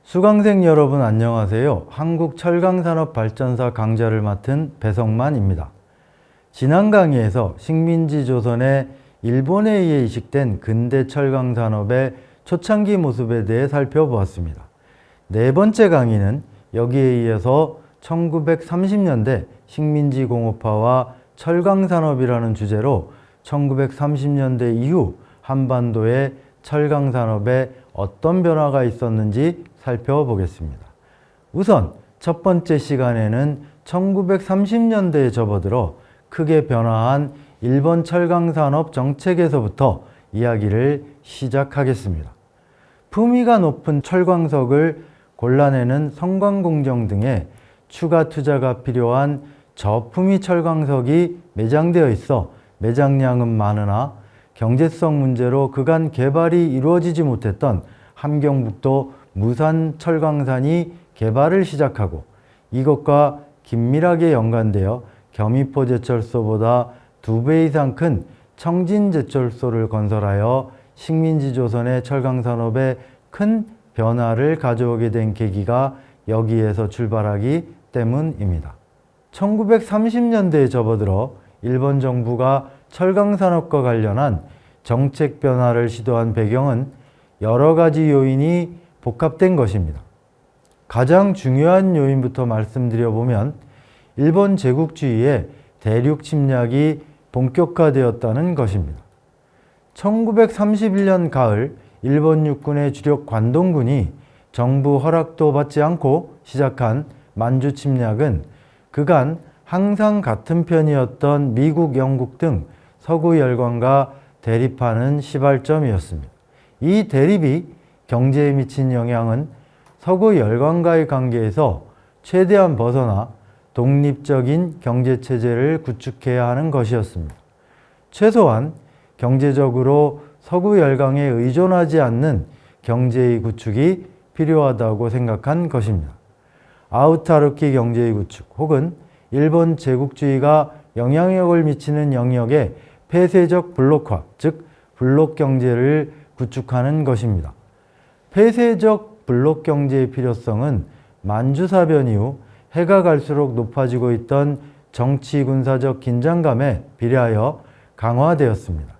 수강생 여러분 안녕하세요. 한국철강산업발전사 강좌를 맡은 배성만입니다. 지난 강의에서 식민지 조선의 일본에 의해 이식된 근대 철강산업의 초창기 모습에 대해 살펴보았습니다. 네 번째 강의는 여기에 이어서 1930년대 식민지 공업화와 철강산업이라는 주제로 1930년대 이후 한반도의 철강산업에 어떤 변화가 있었는지 살펴보겠습니다. 우선 첫 번째 시간에는 1930년대에 접어들어 크게 변화한 일본 철강산업 정책에서부터 이야기를 시작하겠습니다. 품위가 높은 철광석을 골라내는 성광공정 등의 추가 투자가 필요한 저품위 철광석이 매장되어 있어 매장량은 많으나 경제성 문제로 그간 개발이 이루어지지 못했던 함경북도 무산 철광산이 개발을 시작하고 이것과 긴밀하게 연관되어 겸이포 제철소보다 2배 이상 큰 청진 제철소를 건설하여 식민지 조선의 철강산업에 큰 변화를 가져오게 된 계기가 여기에서 출발하기 때문입니다. 1930년대에 접어들어 일본 정부가 철강산업과 관련한 정책 변화를 시도한 배경은 여러 가지 요인이 복합된 것입니다. 가장 중요한 요인부터 말씀드려보면 일본 제국주의의 대륙 침략이 본격화되었다는 것입니다. 1931년 가을 일본 육군의 주력 관동군이 정부 허락도 받지 않고 시작한 만주 침략은 그간 항상 같은 편이었던 미국, 영국 등 서구 열강과 대립하는 시발점이었습니다. 이 대립이 경제에 미친 영향은 서구 열강과의 관계에서 최대한 벗어나 독립적인 경제체제를 구축해야 하는 것이었습니다. 최소한 경제적으로 서구 열강에 의존하지 않는 경제의 구축이 필요하다고 생각한 것입니다. 아우타르키 경제의 구축 혹은 일본 제국주의가 영향력을 미치는 영역의 폐쇄적 블록화, 즉 블록 경제를 구축하는 것입니다. 폐쇄적 블록 경제의 필요성은 만주사변 이후 해가 갈수록 높아지고 있던 정치 군사적 긴장감에 비례하여 강화되었습니다.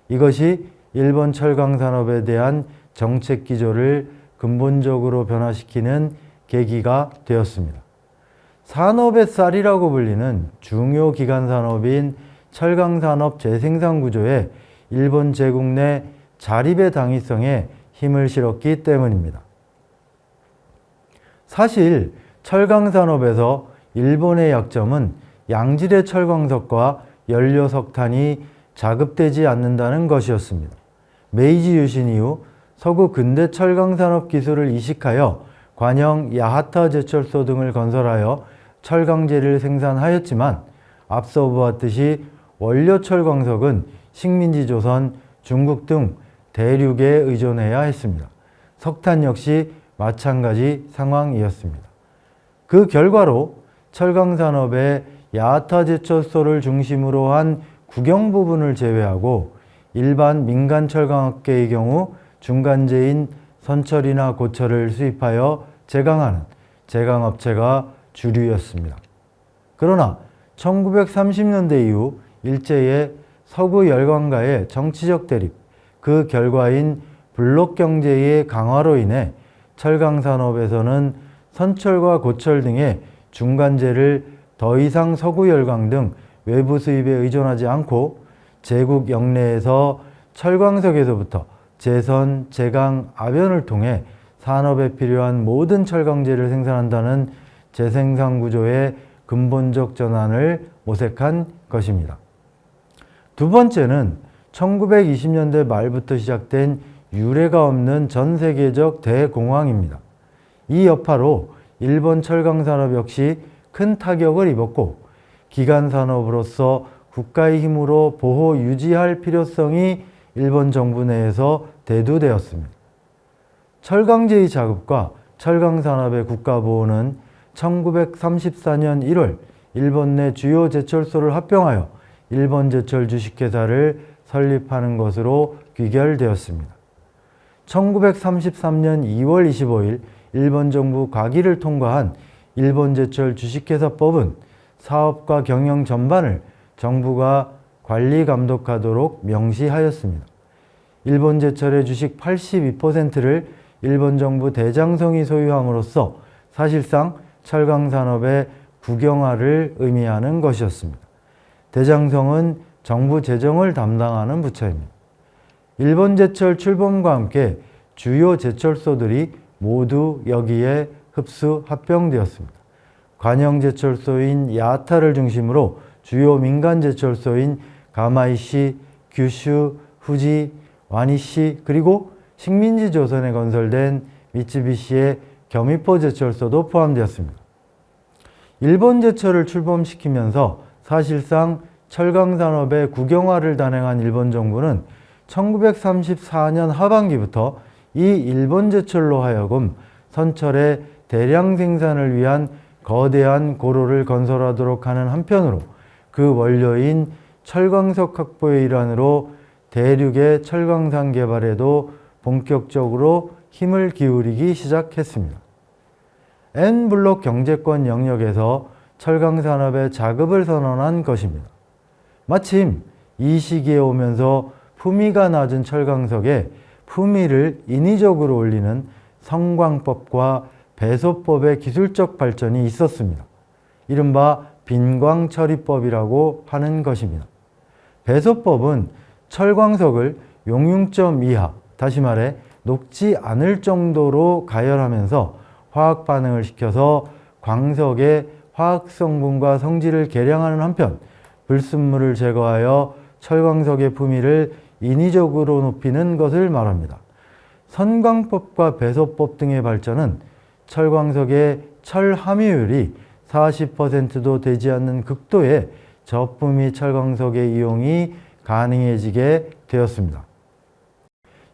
이것이 일본 철강산업에 대한 정책 기조를 근본적으로 변화시키는 계기가 되었습니다. 산업의 쌀이라고 불리는 중요 기간 산업인 철강산업 재생산 구조에 일본 제국 내 자립의 당위성에 힘을 실었기 때문입니다. 사실 철강산업에서 일본의 약점은 양질의 철광석과 연료석탄이 자급되지 않는다는 것이었습니다. 메이지 유신 이후 서구 근대 철강산업 기술을 이식하여 관영 야하타 제철소 등을 건설하여 철강제를 생산하였지만 앞서 보았듯이 원료 철광석은 식민지 조선, 중국 등 대륙에 의존해야 했습니다. 석탄 역시 마찬가지 상황이었습니다. 그 결과로 철강산업의 야하타 제철소를 중심으로 한 국영 부분을 제외하고 일반 민간 철강업계의 경우 중간재인 선철이나 고철을 수입하여 제강하는 제강업체가 주류였습니다. 그러나 1930년대 이후 일제의 서구 열강과의 정치적 대립, 그 결과인 블록 경제의 강화로 인해 철강산업에서는 선철과 고철 등의 중간재를 더 이상 서구 열강 등 외부 수입에 의존하지 않고 제국 영내에서 철광석에서부터 제선, 제강, 압연을 통해 산업에 필요한 모든 철강재를 생산한다는 재생산 구조의 근본적 전환을 모색한 것입니다. 두 번째는 1920년대 말부터 시작된 유례가 없는 전 세계적 대공황입니다. 이 여파로 일본 철강산업 역시 큰 타격을 입었고 기간산업으로서 국가의 힘으로 보호 유지할 필요성이 일본 정부 내에서 대두되었습니다. 철강제의 자급과 철강산업의 국가보호는 1934년 1월 일본 내 주요 제철소를 합병하여 일본제철 주식회사를 설립하는 것으로 귀결되었습니다. 1933년 2월 25일 일본 정부 과기를 통과한 일본제철 주식회사법은 사업과 경영 전반을 정부가 관리 감독하도록 명시하였습니다. 일본제철의 주식 82%를 일본 정부 대장성이 소유함으로써 사실상 철강산업의 국영화를 의미하는 것이었습니다. 대장성은 정부 재정을 담당하는 부처입니다. 일본제철 출범과 함께 주요 제철소들이 모두 여기에 흡수 합병되었습니다. 관영제철소인 야타를 중심으로 주요 민간제철소인 가마이시, 규슈, 후지, 와니시 그리고 식민지조선에 건설된 미쯔비시의 겸이포제철소도 포함되었습니다. 일본제철을 출범시키면서 사실상 철강산업의 국영화를 단행한 일본 정부는 1934년 하반기부터 이 일본제철로 하여금 선철의 대량 생산을 위한 거대한 고로를 건설하도록 하는 한편으로 그 원료인 철광석 확보의 일환으로 대륙의 철광산 개발에도 본격적으로 힘을 기울이기 시작했습니다. N블록 경제권 영역에서 철강산업의 자급을 선언한 것입니다. 마침 이 시기에 오면서 품위가 낮은 철광석에 품위를 인위적으로 올리는 성광법과 배소법의 기술적 발전이 있었습니다. 이른바 빈광처리법이라고 하는 것입니다. 배소법은 철광석을 용융점 이하, 다시 말해 녹지 않을 정도로 가열하면서 화학 반응을 시켜서 광석의 화학 성분과 성질을 개량하는 한편 불순물을 제거하여 철광석의 품위를 인위적으로 높이는 것을 말합니다. 선광법과 배소법 등의 발전은 철광석의 철 함유율이 40%도 되지 않는 극도의 저품위 철광석의 이용이 가능해지게 되었습니다.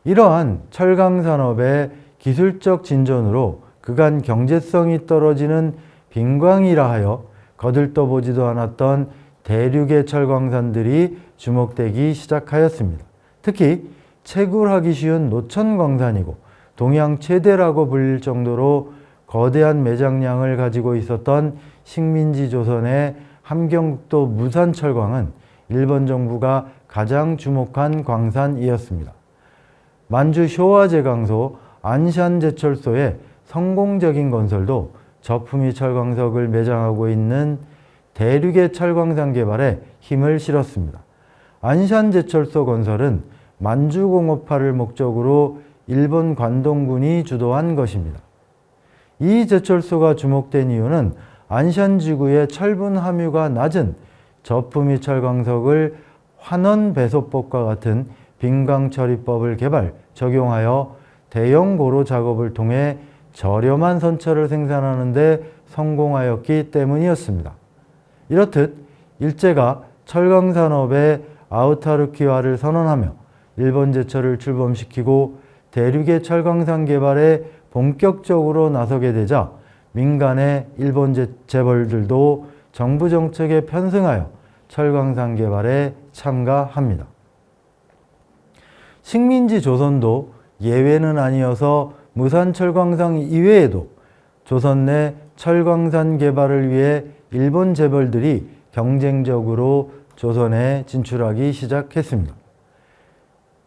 이러한 철강산업의 기술적 진전으로 그간 경제성이 떨어지는 빈광이라 하여 거들떠보지도 않았던 대륙의 철광산들이 주목되기 시작하였습니다. 특히 채굴하기 쉬운 노천광산이고 동양 최대라고 불릴 정도로 거대한 매장량을 가지고 있었던 식민지 조선의 함경북도 무산철광은 일본 정부가 가장 주목한 광산이었습니다. 만주 쇼와-제강소 안샨제철소의 성공적인 건설도 저품위 철광석을 매장하고 있는 대륙의 철광산 개발에 힘을 실었습니다. 안샨제철소 건설은 만주공업화를 목적으로 일본 관동군이 주도한 것입니다. 이 제철소가 주목된 이유는 안샨지구의 철분 함유가 낮은 저품위 철광석을 환원 배소법과 같은 빈광처리법을 개발, 적용하여 대형 고로 작업을 통해 저렴한 선철을 생산하는 데 성공하였기 때문이었습니다. 이렇듯 일제가 철강산업의 아우타르키화를 선언하며 일본 제철을 출범시키고 대륙의 철광산 개발에 본격적으로 나서게 되자 민간의 일본 재벌들도 정부 정책에 편승하여 철광산 개발에 참가합니다. 식민지 조선도 예외는 아니어서 무산철광산 이외에도 조선 내 철광산 개발을 위해 일본 재벌들이 경쟁적으로 조선에 진출하기 시작했습니다.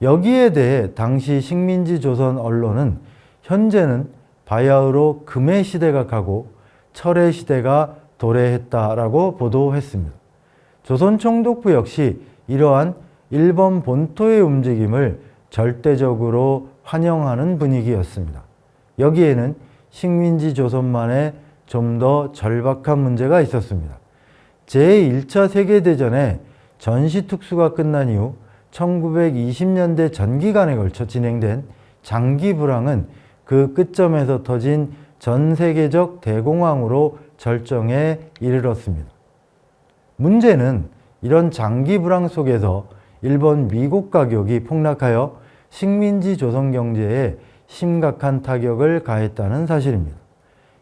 여기에 대해 당시 식민지 조선 언론은 현재는 바야흐로 금의 시대가 가고 철의 시대가 도래했다라고 보도했습니다. 조선 총독부 역시 이러한 일본 본토의 움직임을 절대적으로 환영하는 분위기였습니다. 여기에는 식민지 조선만의 좀 더 절박한 문제가 있었습니다. 제1차 세계대전의 전시특수가 끝난 이후 1920년대 전기간에 걸쳐 진행된 장기불황은 그 끝점에서 터진 전 세계적 대공황으로 절정에 이르렀습니다. 문제는 이런 장기불황 속에서 일본 미국 가격이 폭락하여 식민지 조선 경제에 심각한 타격을 가했다는 사실입니다.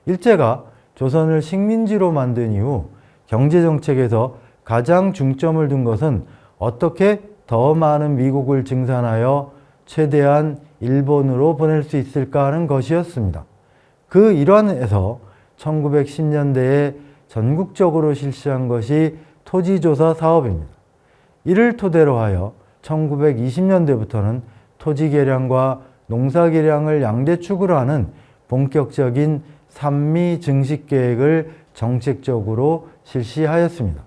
일제가 조선을 식민지로 만든 이후 경제정책에서 가장 중점을 둔 것은 어떻게 더 많은 미국을 증산하여 최대한 일본으로 보낼 수 있을까 하는 것이었습니다. 그 일환에서 1910년대에 전국적으로 실시한 것이 토지조사 사업입니다. 이를 토대로 하여 1920년대부터는 토지 개량과 농사 개량을 양대축으로 하는 본격적인 산미 증식 계획을 정책적으로 실시하였습니다.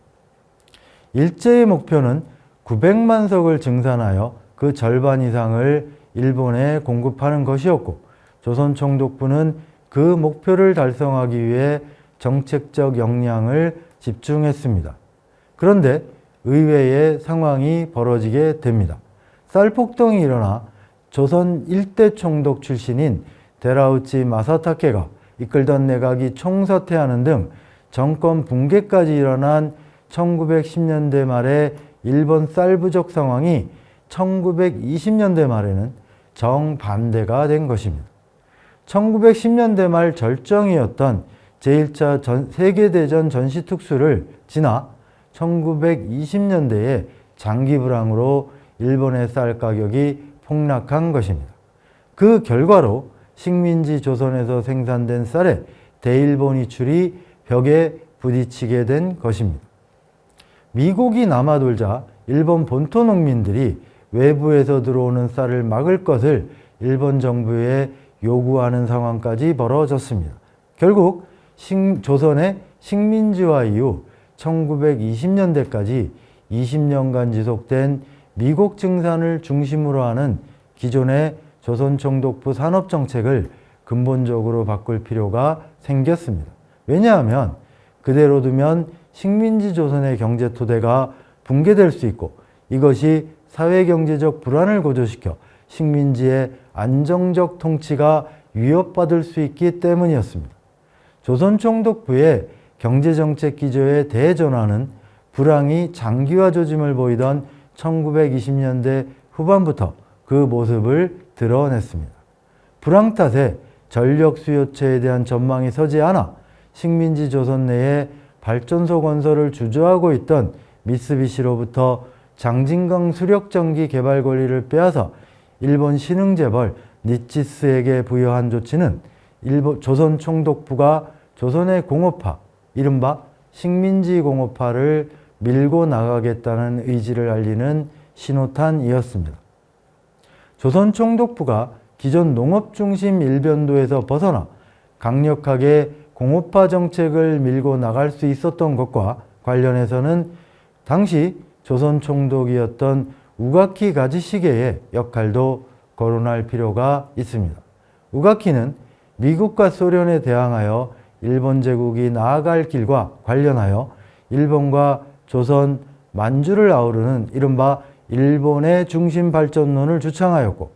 일제의 목표는 900만 석을 증산하여 그 절반 이상을 일본에 공급하는 것이었고, 조선총독부는 그 목표를 달성하기 위해 정책적 역량을 집중했습니다. 그런데 의외의 상황이 벌어지게 됩니다. 쌀폭동이 일어나 조선 1대 총독 출신인 데라우치 마사타케가 이끌던 내각이 총사퇴하는 등 정권 붕괴까지 일어난 1910년대 말의 일본 쌀 부족 상황이 1920년대 말에는 정반대가 된 것입니다. 1910년대 말 절정이었던 제1차 세계대전 전시특수를 지나 1920년대에 장기불황으로 일본의 쌀 가격이 폭락한 것입니다. 그 결과로 식민지 조선에서 생산된 쌀의 대일본 이출이 벽에 부딪히게 된 것입니다. 미국이 남아돌자 일본 본토 농민들이 외부에서 들어오는 쌀을 막을 것을 일본 정부에 요구하는 상황까지 벌어졌습니다. 결국 조선의 식민지화 이후 1920년대까지 20년간 지속된 미국 증산을 중심으로 하는 기존의 조선총독부 산업정책을 근본적으로 바꿀 필요가 생겼습니다. 왜냐하면 그대로 두면 식민지 조선의 경제 토대가 붕괴될 수 있고, 이것이 사회경제적 불안을 고조시켜 식민지의 안정적 통치가 위협받을 수 있기 때문이었습니다. 조선총독부의 경제정책 기조의 대전환은 불황이 장기화 조짐을 보이던 1920년대 후반부터 그 모습을 드러냈습니다. 불황 탓에 전력 수요처에 대한 전망이 서지 않아 식민지 조선 내에 발전소 건설을 주저하고 있던 미쓰비시로부터 장진강 수력전기 개발 권리를 빼앗아 일본 신흥재벌 니치스에게 부여한 조치는 조선 총독부가 조선의 공업화, 이른바 식민지 공업화를 밀고 나가겠다는 의지를 알리는 신호탄이었습니다. 조선 총독부가 기존 농업 중심 일변도에서 벗어나 강력하게 공업화 정책을 밀고 나갈 수 있었던 것과 관련해서는 당시 조선 총독이었던 우가키 가지시게의 역할도 거론할 필요가 있습니다. 우가키는 미국과 소련에 대항하여 일본 제국이 나아갈 길과 관련하여 일본과 조선, 만주를 아우르는 이른바 일본의 중심 발전론을 주창하였고,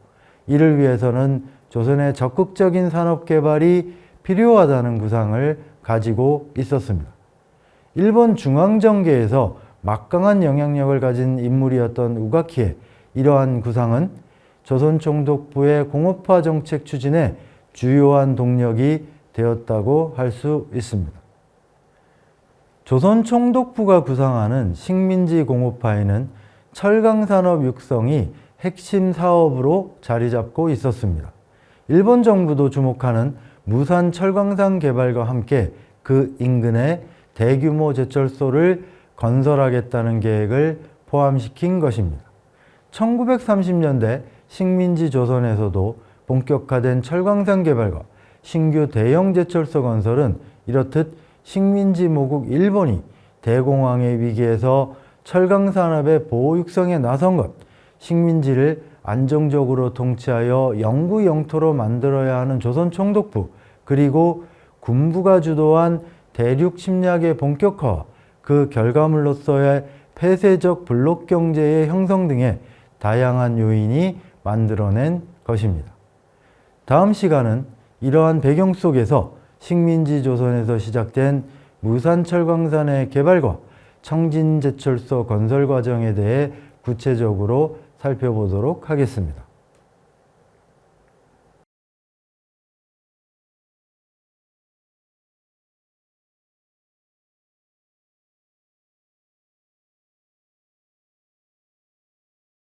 이를 위해서는 조선의 적극적인 산업 개발이 필요하다는 구상을 가지고 있었습니다. 일본 중앙정계에서 막강한 영향력을 가진 인물이었던 우가키의 이러한 구상은 조선 총독부의 공업화 정책 추진에 주요한 동력이 되었다고 할 수 있습니다. 조선 총독부가 구상하는 식민지 공업화에는 철강산업 육성이 핵심 사업으로 자리 잡고 있었습니다. 일본 정부도 주목하는 무산 철광산 개발과 함께 그 인근에 대규모 제철소를 건설하겠다는 계획을 포함시킨 것입니다. 1930년대 식민지 조선에서도 본격화된 철광산 개발과 신규 대형 제철소 건설은 이렇듯 식민지 모국 일본이 대공황의 위기에서 철강산업의 보호 육성에 나선 것, 식민지를 안정적으로 통치하여 영구 영토로 만들어야 하는 조선 총독부, 그리고 군부가 주도한 대륙 침략의 본격화와 그 결과물로서의 폐쇄적 블록 경제의 형성 등의 다양한 요인이 만들어낸 것입니다. 다음 시간은 이러한 배경 속에서 식민지 조선에서 시작된 무산철광산의 개발과 청진제철소 건설 과정에 대해 구체적으로 살펴보도록 하겠습니다.